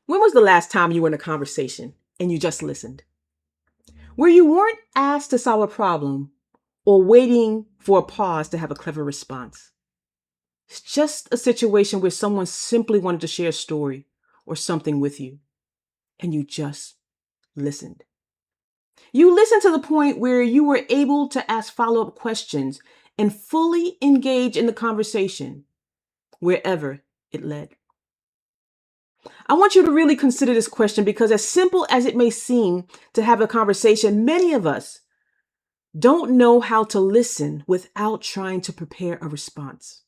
When was the last time you were in a conversation and you just listened? Where you weren't asked to solve a problem or waiting for a pause to have a clever response. It's just a situation where someone simply wanted to share a story or something with you, and you just listened. You listened to the point where you were able to ask follow-up questions and fully engage in the conversation wherever it led. I want you to really consider this question because, as simple as it may seem to have a conversation, many of us don't know how to listen without trying to prepare a response.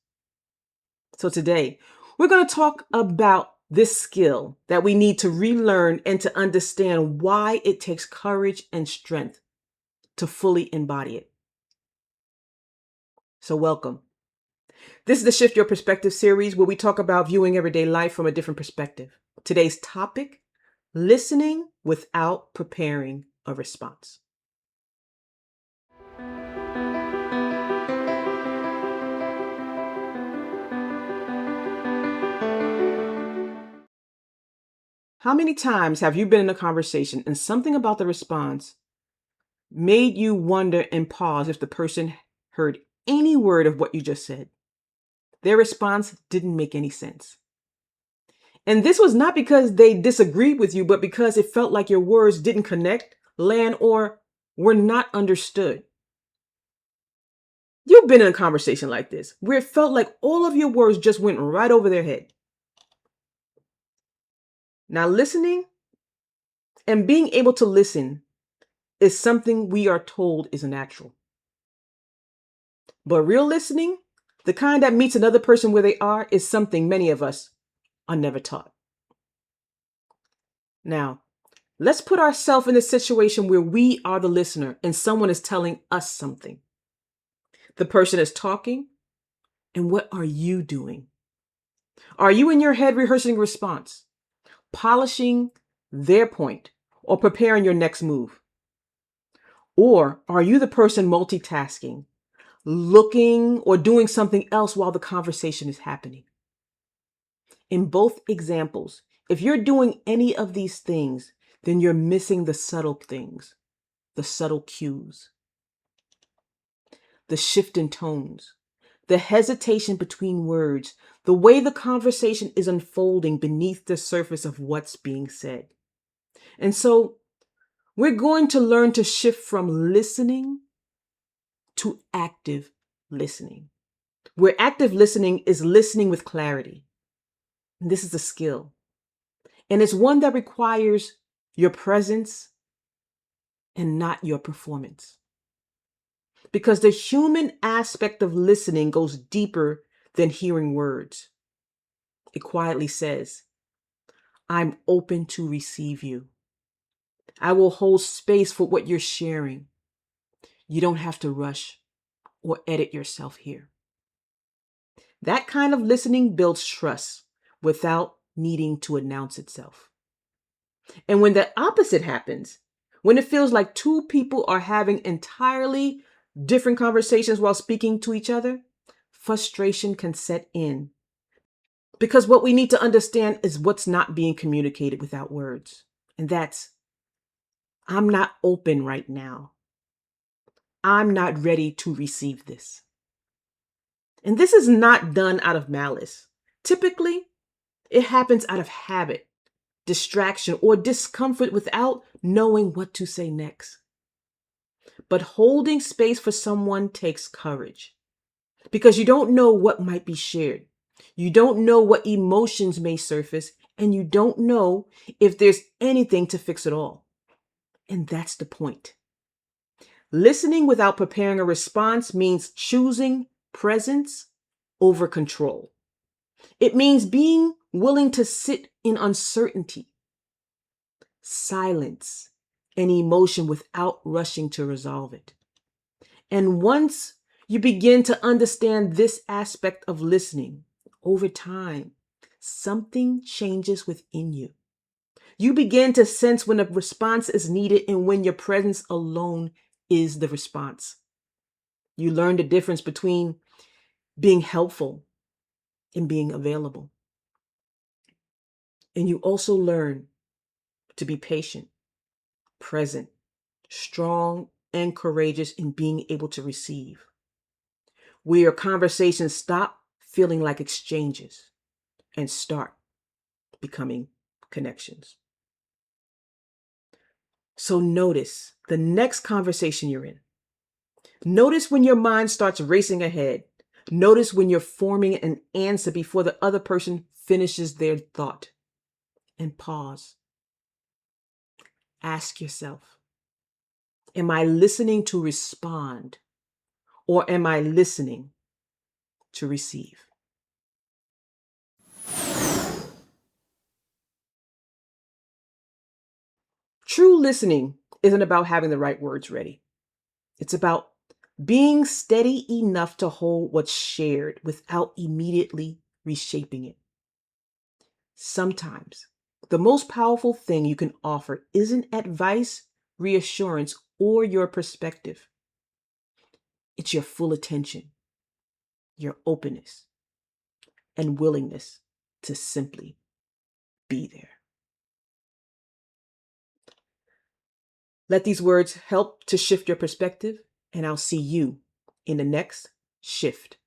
So today, we're going to talk about this skill that we need to relearn and to understand why it takes courage and strength to fully embody it. So welcome. This is the Shift Your Perspective series where we talk about viewing everyday life from a different perspective. Today's topic, listening without preparing a response. How many times have you been in a conversation and something about the response made you wonder and pause if the person heard any word of what you just said? Their response didn't make any sense. And this was not because they disagreed with you, but because it felt like your words didn't connect, land, or were not understood. You've been in a conversation like this where it felt like all of your words just went right over their head. Now, listening and being able to listen is something we are told is natural. But real listening, the kind that meets another person where they are, is something many of us are never taught. Now, let's put ourselves in a situation where we are the listener and someone is telling us something. The person is talking, and what are you doing? Are you in your head rehearsing a response, polishing their point, or preparing your next move? Or are you the person multitasking, looking or doing something else while the conversation is happening? In both examples, if you're doing any of these things, then you're missing the subtle things, the subtle cues, the shift in tones, the hesitation between words, the way the conversation is unfolding beneath the surface of what's being said. And so we're going to learn to shift from listening to active listening, where active listening is listening with clarity. And this is a skill. And it's one that requires your presence and not your performance. Because the human aspect of listening goes deeper than hearing words. It quietly says, I'm open to receive you. I will hold space for what you're sharing. You don't have to rush or edit yourself here. That kind of listening builds trust without needing to announce itself. And when the opposite happens, when it feels like two people are having entirely different conversations while speaking to each other, frustration can set in. Because what we need to understand is what's not being communicated without words. And that's, I'm not open right now. I'm not ready to receive this. And this is not done out of malice. Typically, it happens out of habit, distraction, or discomfort without knowing what to say next. But holding space for someone takes courage because you don't know what might be shared. You don't know what emotions may surface, and you don't know if there's anything to fix it all. And that's the point. Listening without preparing a response means choosing presence over control. It means being willing to sit in uncertainty, silence, and emotion without rushing to resolve it. And once you begin to understand this aspect of listening, over time, something changes within you. You begin to sense when a response is needed and when your presence alone is the response. You learn the difference between being helpful and being available. And you also learn to be patient, present, strong, and courageous in being able to receive, where your conversations stop feeling like exchanges and start becoming connections. So notice the next conversation you're in. Notice when your mind starts racing ahead. Notice when you're forming an answer before the other person finishes their thought. And pause. Ask yourself, am I listening to respond, or am I listening to receive? True listening isn't about having the right words ready. It's about being steady enough to hold what's shared without immediately reshaping it. Sometimes the most powerful thing you can offer isn't advice, reassurance, or your perspective. It's your full attention, your openness, and willingness to simply be there. Let these words help to shift your perspective, and I'll see you in the next shift.